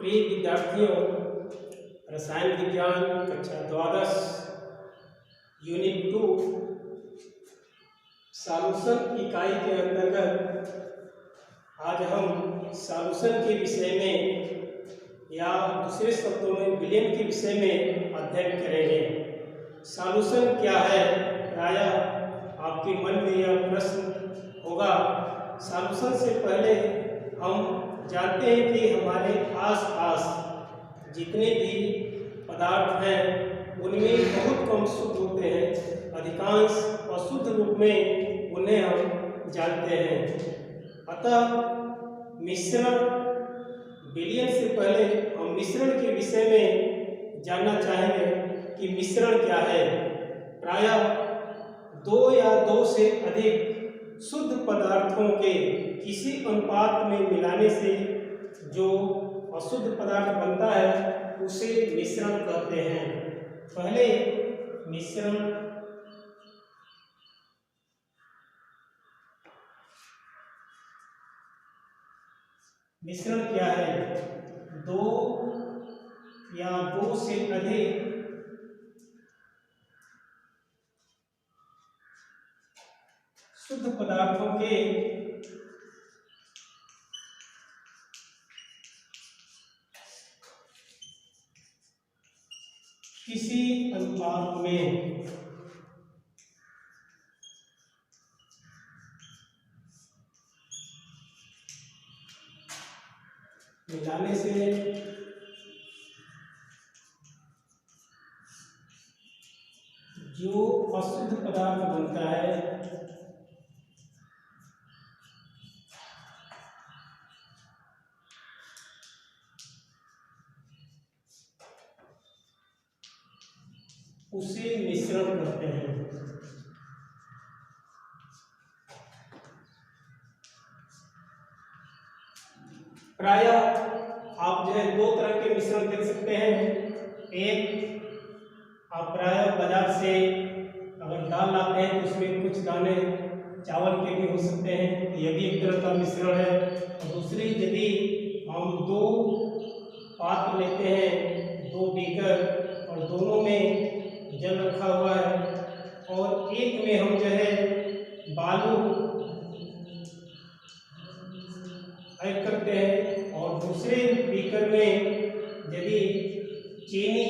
प्रिय विद्यार्थियों, रसायन विज्ञान कक्षा द्वादश यूनिट 2 सॉल्यूशन इकाई के अंतर्गत आज हम सॉल्यूशन के विषय में या दूसरे शब्दों में विलयन के विषय में अध्ययन करेंगे। सॉल्यूशन क्या है? प्रायः आपके मन में यह प्रश्न होगा। सॉल्यूशन से पहले हम जानते हैं कि हमारे आस-पास जितने भी पदार्थ हैं उनमें बहुत कम शुद्ध होते हैं, अधिकांश अशुद्ध रूप में उन्हें हम जानते हैं। अतः मिश्रण विलयन से पहले हम मिश्रण के विषय में जानना चाहेंगे कि मिश्रण क्या है। प्रायः दो या दो से अधिक शुद्ध पदार्थों के किसी अनुपात में मिलाने से जो अशुद्ध पदार्थ बनता है उसे मिश्रण कहते हैं। पहले मिश्रण क्या है? दो या दो से अधिक शुद्ध पदार्थों के किसी अनुपात में मिलाने से जो अशुद्ध पदार्थ बनता है उसे मिश्रण कहते हैं। प्रायः आप जो है दो तरह के मिश्रण देख सकते हैं। एक, आप प्रायः बाजार से अगर दाल लाते हैं तो उसमें कुछ दाने चावल के भी हो सकते हैं, यह भी एक तरह का मिश्रण है। और दूसरी, यदि हम दो पात्र लेते हैं, दो बीकर, और दोनों में जल रखा हुआ है और एक में हम जो है बालू ऐड करते हैं और दूसरे बीकर में यदि चीनी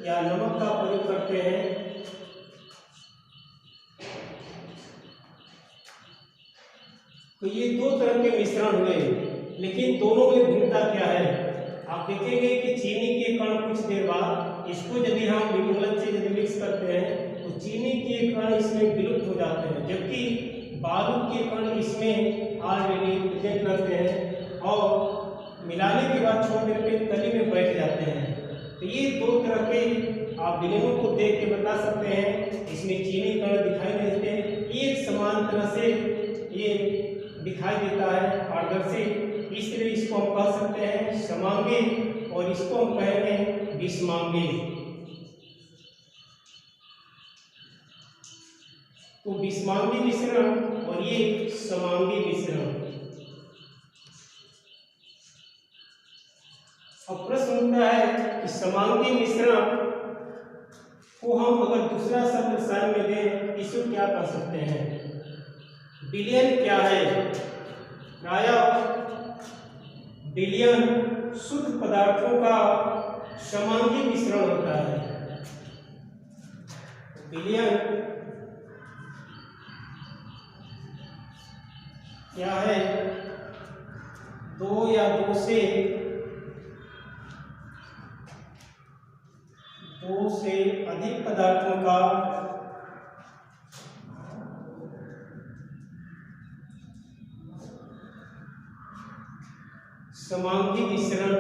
या नमक का प्रयोग करते हैं तो ये दो तरह के मिश्रण हुए। लेकिन दोनों में भिन्नता क्या है? आप देखेंगे कि चीनी के कण कुछ देर बाद इसको यदि हम विमोलन से यदि मिक्स करते हैं तो चीनी के कण इसमें विलुप्त हो जाते हैं, जबकि बालू के कण इसमें ऑलरेडी प्रेजेंट रहते हैं और मिलाने के बाद छोटे पे तली में बैठ जाते हैं। तो ये दो तरह के आप विलयनों को देख के बता सकते हैं। इसमें चीनी कण दिखाई नहीं देते, एक समान तरह से ये दिखाई देता है पारदर्शी, इसलिए इसको हम कह सकते हैं समांगी और इसको हम कहेंगे विषमांगी। तो विषमांगी मिश्रण और ये समांगी मिश्रण। अब प्रश्न उठता है कि समांगी मिश्रण को हम अगर दूसरा शब्द रसायन में दें इसको क्या कह सकते हैं? विलयन क्या है? प्रायः विलयन शुद्ध पदार्थों का समांगी मिश्रण होता है। विलयन क्या है? दो या दो से अधिक पदार्थों का समांगी मिश्रण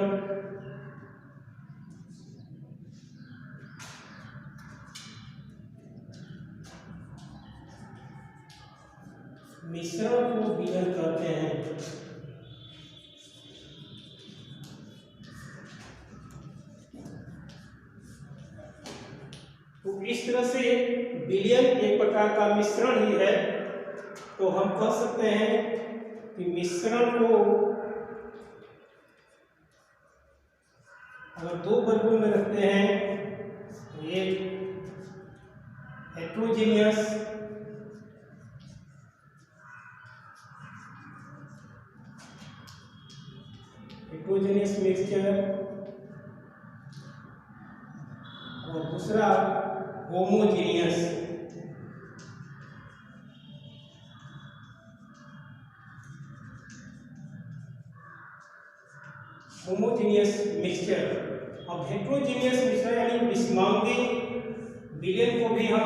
को विलयन कहते हैं। तो इस तरह से विलयन एक प्रकार का मिश्रण ही है। तो हम कह सकते हैं कि मिश्रण को अगर दो वर्गों में रखते हैं तो ये हेट्रोजेनियस मिक्सचर और दूसरा होमोजीनियस। Homogeneous mixture. अब हेट्रोजीनियस मिक्सचर यानी विषमांगी विलयन को भी हम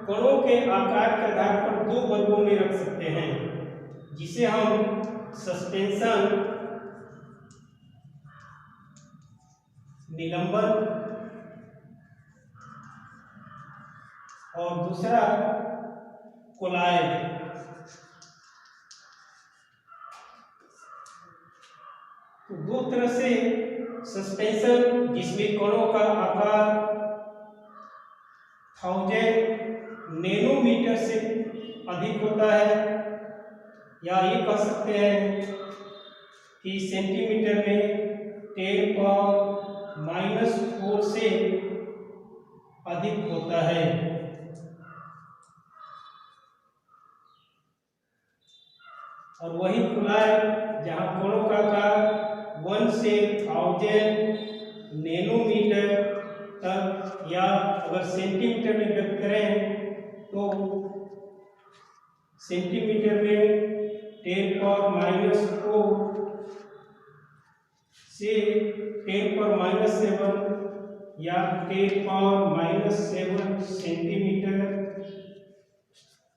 कणों के आकार के आधार पर दो वर्गों में रख सकते हैं, जिसे हम सस्पेंशन, निलंबन और दूसरा कोलायड। तो दो तरह से सस्पेंशन, जिसमें कणों का आकार 1000 नैनोमीटर से अधिक होता है, या ये कह सकते हैं कि सेंटीमीटर में 10⁻⁴ से अधिक होता है। और वही कोलायड, जहां कणों का आकार 1 से 1000 नैनोमीटर तक, या अगर सेंटीमीटर में व्यक्त करें तो सेंटीमीटर में 10⁻⁴ से 10⁻⁷ या 10⁻⁷ सेंटीमीटर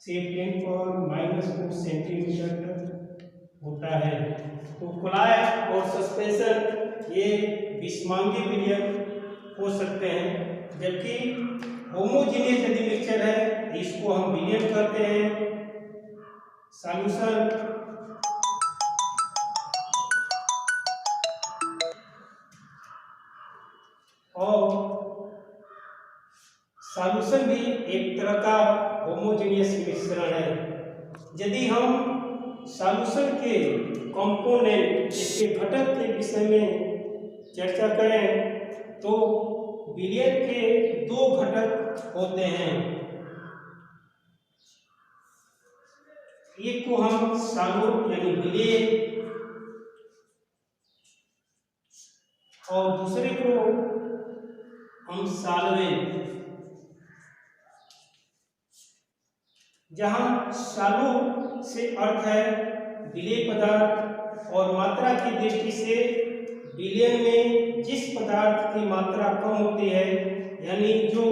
से 10⁻⁴ सेंटीमीटर तक होता है। तो कोलायड और सस्पेंशन ये विषमांगी विलयन हो सकते हैं, जबकि होमोजीनियस यदि मिक्सचर है इसको हम विलयन कहते हैं सॉल्यूशन। और सॉल्यूशन भी एक तरह का होमोजीनियस मिश्रण है। यदि हम सॉल्यूशन के कंपोनेंट, इसके घटक के विषय में चर्चा करें तो विलयन के दो घटक होते हैं। एक को हम सॉल्यूट यानी विलेय, और दूसरे को हम सॉल्वेंट। जहां सॉल्यूट से अर्थ है विलेय पदार्थ, और मात्रा की दृष्टि से विलयन में जिस पदार्थ की मात्रा कम होती है, यानी जो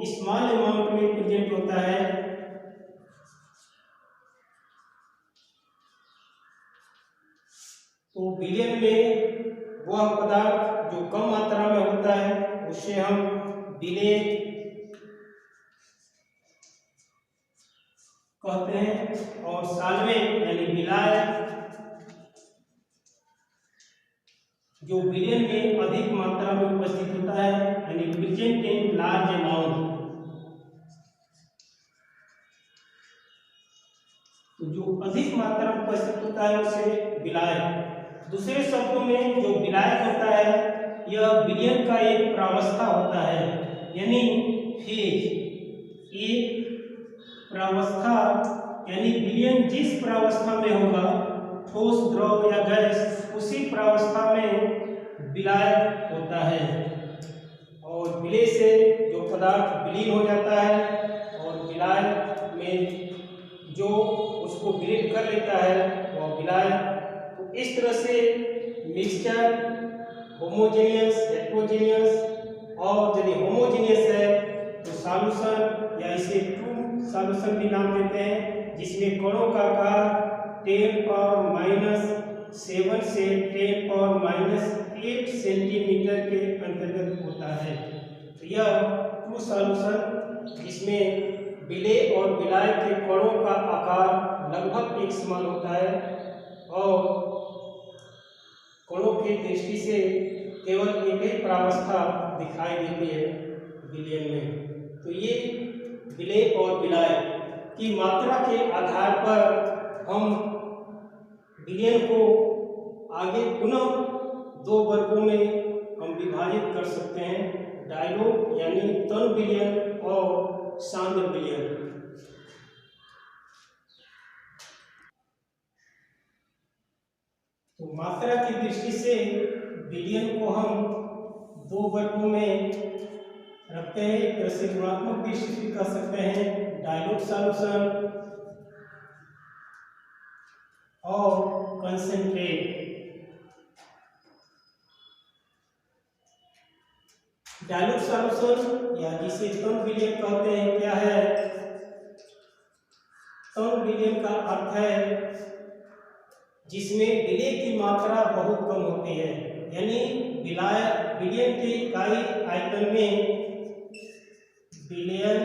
स्मॉल अमाउंट में प्रेजेंट होता है, तो विलयन में वह पदार्थ जो कम मात्रा में होता है उसे हम विलेय कहते हैं। और सॉल्वेंट यानी विलाय, जो विलयन में अधिक मात्रा में उपस्थित होता है, यानी प्रेजेंट इन लार्ज अमाउंट। तो जो अधिक मात्रा में उपस्थित होता है उसे विलाय। दूसरे शब्दों में जो विलाय होता है यह विलयन का एक प्रावस्था होता है, यानी फेज। एक प्रावस्था यानी विलयन जिस प्रावस्था में होगा, ठोस, द्रव या गैस, उसी प्रावस्था में विलाय होता है। और विलेय से जो पदार्थ विलीन हो जाता है और विलाय में जो उसको विलीन कर लेता है वह विलाय। तो इस तरह से मिक्सचर होमोजेनियस, हेट्रोजेनियस, और यदि होमोजेनियस है तो सॉल्यूशन या इसे ट्रू सॉल्यूशन भी नाम देते हैं, जिसमें कणों का आकार 10⁻⁷ से 10⁻⁸ सेंटीमीटर के अंतर्गत होता है। तो यह ट्रू सॉल्यूशन, जिसमें विलेय और विलाय के कणों का आकार लगभग एक समान होता है और कणों की दृष्टि से केवल एक ही प्रावस्था दिखाई देती है विलयन में। तो ये विलेय और विलाय की मात्रा के आधार पर हम विलयन को आगे पुनः दो वर्गों में हम विभाजित डायलोग यानी तन विलयन और सांद्र विलयन। तो मात्रा की दृष्टि से विलयन को हम दो वर्गों में रखते हैं। एक तरह से गुणात्मक दृष्टि से कह सकते हैं डायलोग सॉल्यूशन और कंसंट्रेट। डायलोग सॉल्यूशन या जिसे तन विलयन कहते हैं क्या है? तन विलयन का अर्थ है जिसमें विलय की मात्रा बहुत कम होती है, यानी विलयन की इकाई आयतन में विलयन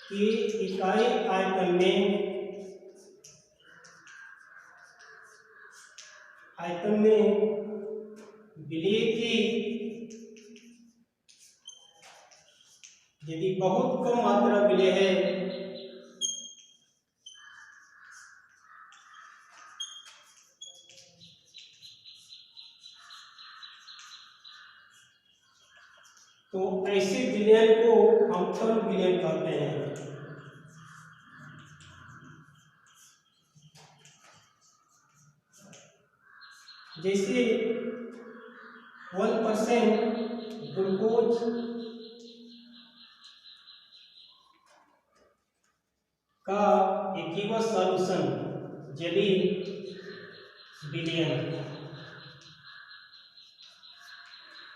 की इकाई आयतन में विलय की यदि बहुत कम मात्रा विलय है तो ऐसे विलयन को हम तन विलयन कहते हैं। जैसे 1% ग्लूकोज का एक्वियस सॉल्यूशन जलीय विलयन,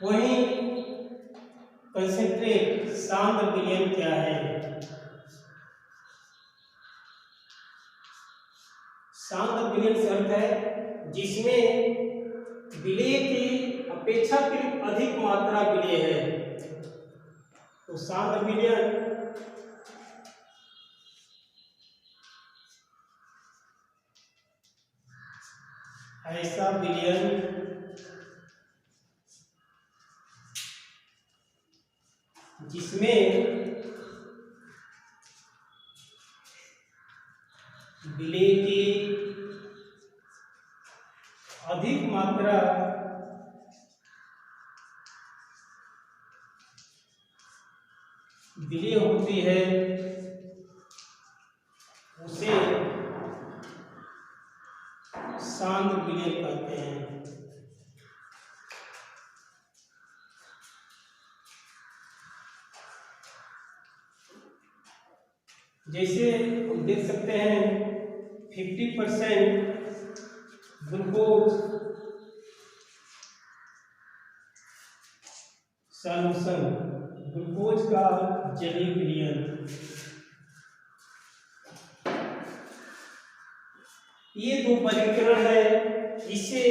वहीं कंसंट्रेट सांद्र विलयन क्या है? सांद्र विलयन से अर्थ है जिसमें विलय की अपेक्षाकृत अधिक मात्रा विलय है। तो सांद्र विलयन ऐसा विलयन जिसमें विलय की अधिक मात्रा विलय होती है उसे सांद्र विलयन कहते हैं। जैसे हम देख सकते हैं 50% ग्लूकोज सॉल्यूशन, ग्लूकोज का जलीय विलयन, ये दो वर्गीकरण है। इसे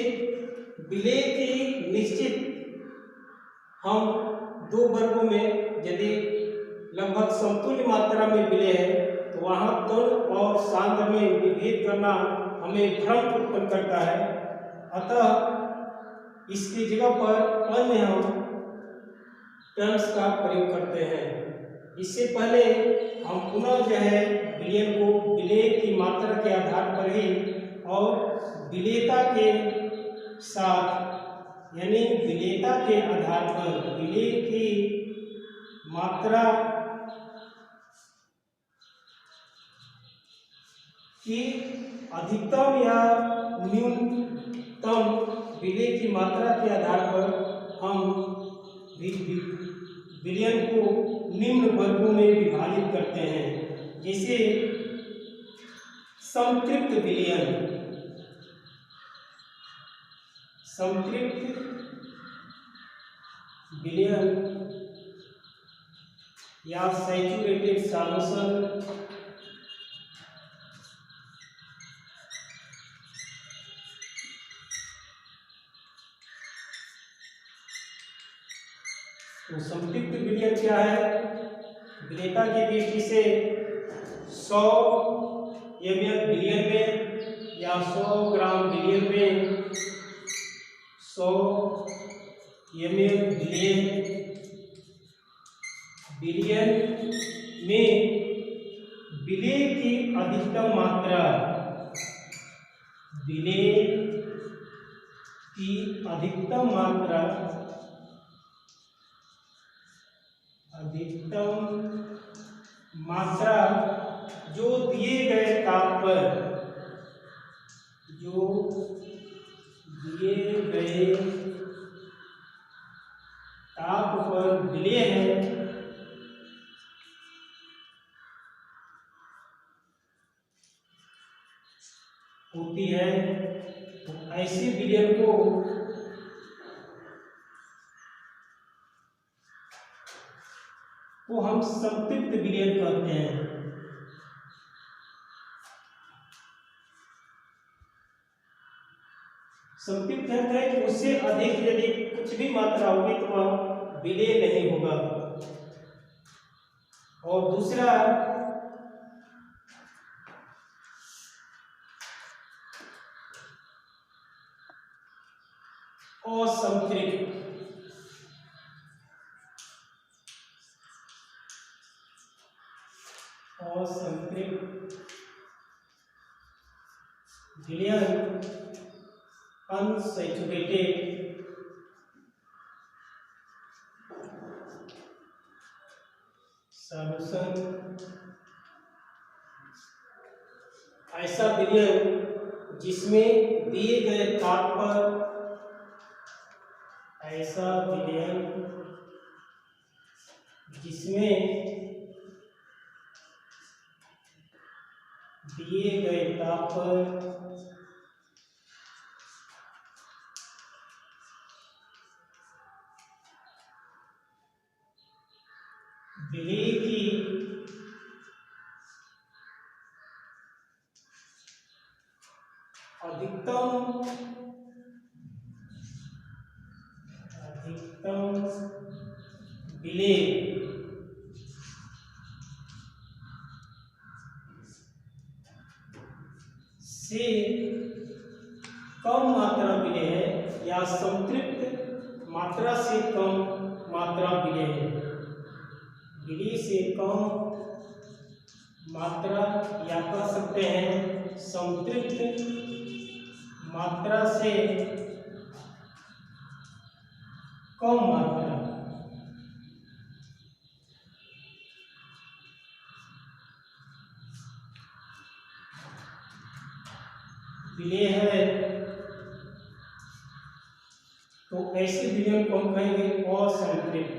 विलय की निश्चित हम दो वर्गों में यदि लगभग समतुल्य मात्रा में विलय है तो वहां तन और सांद्र में विभेद करना हमें भ्रम उत्पन्न करता है। अतः इसकी जगह पर अन्य हम टर्म्स का प्रयोग करते हैं। इससे पहले हम पुनः जो है विलयन को विलय की मात्रा के आधार पर ही और विलेयता के साथ यानी विलेयता के आधार पर विलय की मात्रा की अधिकतम या न्यूनतम विलय की मात्रा के आधार पर हम विलयन को निम्न वर्गों में विभाजित करते हैं। जैसे संतृप्त विलयन, संतृप्त विलयन या सैचुरेटेड सॉल्यूशन तो संतृप्त विलयन क्या है? विलेयता की दृष्टि से 100 ml विलयन में या 100 ग्राम विलयन में 100 ml विलयन में विलय की अधिकतम मात्रा, विलय की अधिकतम मात्रा अधिकतम मात्रा जो दिए गए ताप पर, जो दिए गए ताप पर विलय है, होती है, तो ऐसे विलयन को हम संतृप्त विलयन कहते हैं। संतृप्त है कि उससे अधिक यदि कुछ भी मात्रा होगी तो वह विलय नहीं होगा। और दूसरा असंतृप्त। असंतृप्त विलयन अनसैचुरेटेड सॉल्यूशन, ऐसा विलयन जिसमें दिए गए ताप पर, ऐसा विलयन जिसमें दिए गए ताप पर विलय की अधिकतम विलय से कम मात्रा विलय है या संतृप्त मात्रा से कम मात्रा विलय है। विलय से कम मात्रा या कह सकते हैं संतृप्त मात्रा से कम मात्रा विलय है, तो ऐसे विलयन को हम कहेंगे असंतृप्त।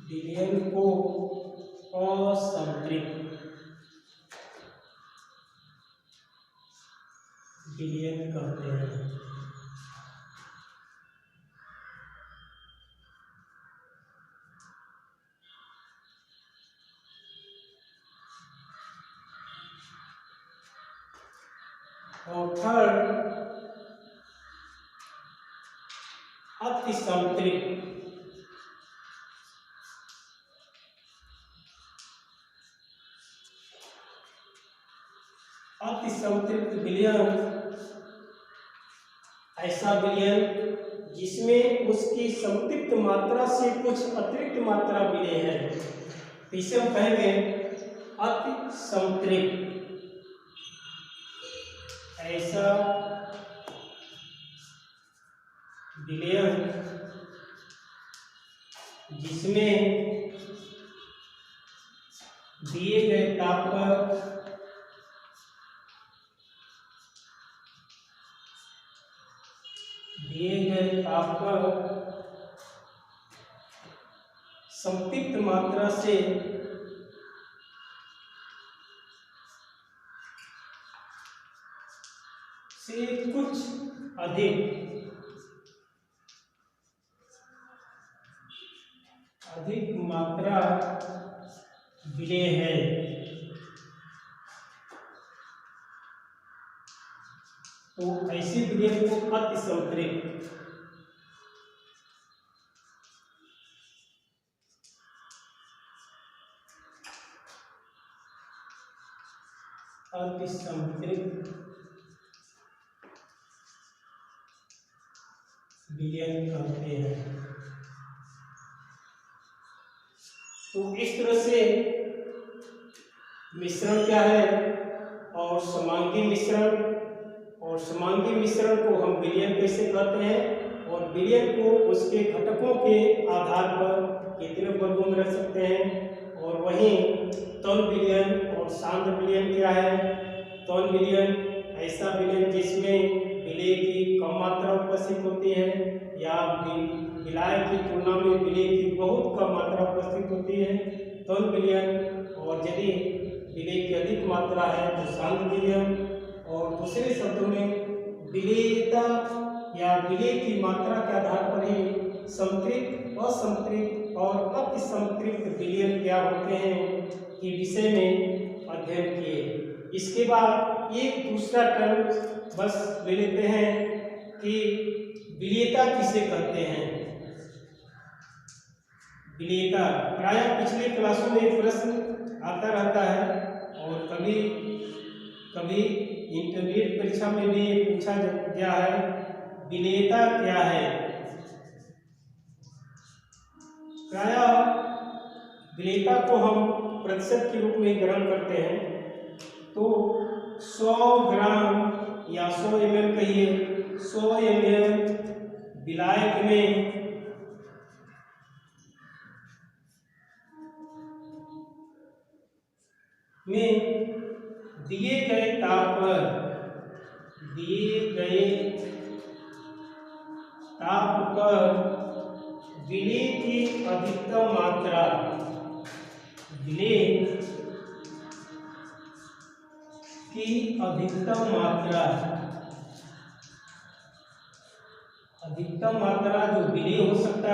विलयन को असंतृप्त विलयन कहते हैं। और थर्ड अति संतृप्त। अति संतृप्त विलयन ऐसा विलयन जिसमें उसकी संतृप्त मात्रा से कुछ अतिरिक्त मात्रा विलय है, तो इसे हम कहेंगे अति संतृप्त। ऐसा विलयन जिसमें दिए गए ताप पर संतृप्त मात्रा से कुछ अधिक मात्रा विलय है, तो ऐसे विलयन को अति संतृप्त विलयन कहते हैं। तो इस तरह से मिश्रण क्या है और समांगी मिश्रण और समांगी मिश्रण को हम विलयन कैसे कहते हैं, और विलयन को उसके घटकों के आधार पर कितने वर्गों में रख सकते हैं। और वहीं तौल विलयन और सांद्र विलयन क्या है। तौल विलयन ऐसा विलयन जिसमें विलेय की कम मात्रा उपस्थित होती है या विलाय की तुलना में विलेय की बहुत कम मात्रा उपस्थित होती है, तौल विलयन। और यदि विलेय की अधिक मात्रा है तो सांद्र विलयन। और दूसरे शब्दों में विलेयता या विलेय की मात्रा के आधार पर ही संतृप्त, असंतृप्त और अतिसंतृप्त विलयन क्या होते हैं के विषय में अध्ययन किए। इसके बाद एक दूसरा टर्म बस ले लेते हैं कि विलेयता किसे कहते हैं। विलेयता प्रायः पिछले क्लासों में प्रश्न आता रहता है और कभी कभी इंटरमीडिएट परीक्षा में भी पूछा गया है, विलेयता क्या है। प्रायः विलेयता को हम प्रतिशत के रूप में ग्रहण करते हैं। तो 100 ग्राम या 100 ml कहिए, 100 ml विलायक में दिए गए ताप पर विलेय की अधिकतम मात्रा, विलेय की अधिकतम मात्रा जो विलेय हो सकता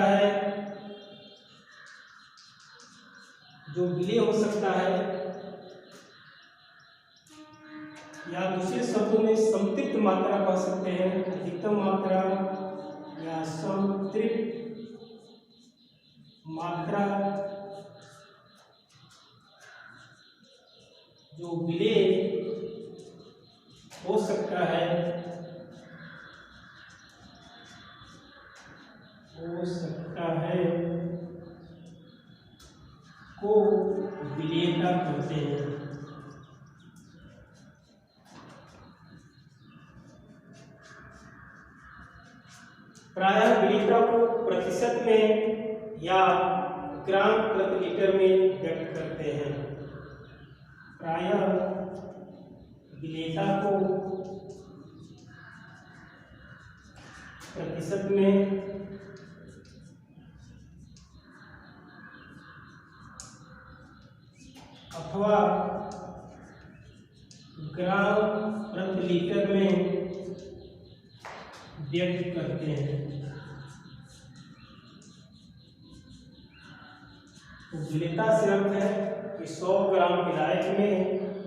है, या दूसरे शब्दों में संतृप्त मात्रा कह सकते हैं। अधिकतम मात्रा या संतृप्त मात्रा जो विलेय हो सकता है को विलेयता कहते हैं। प्रायः विलेयता को प्रतिशत में या ग्राम प्रति लीटर में व्यक्त करते हैं। प्रायः विलेयता को प्रतिशत में अथवा ग्राम प्रति लीटर में व्यक्त करते हैं। तो विलेयता से अर्थ है कि 100 ग्राम विलायक में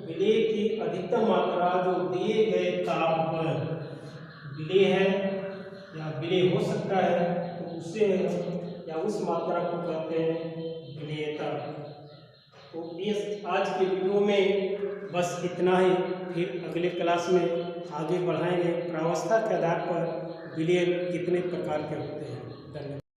विलेय की अधिकतम मात्रा जो दिए गए ताप पर विलेय है या विलेय हो सकता है, तो उसे या उस मात्रा को कहते हैं विलेयता। तो इस आज के वीडियो में बस इतना ही। फिर अगले क्लास में आगे बढ़ाएंगे प्रावस्था के आधार पर विलेय कितने प्रकार के होते हैं। धन्यवाद।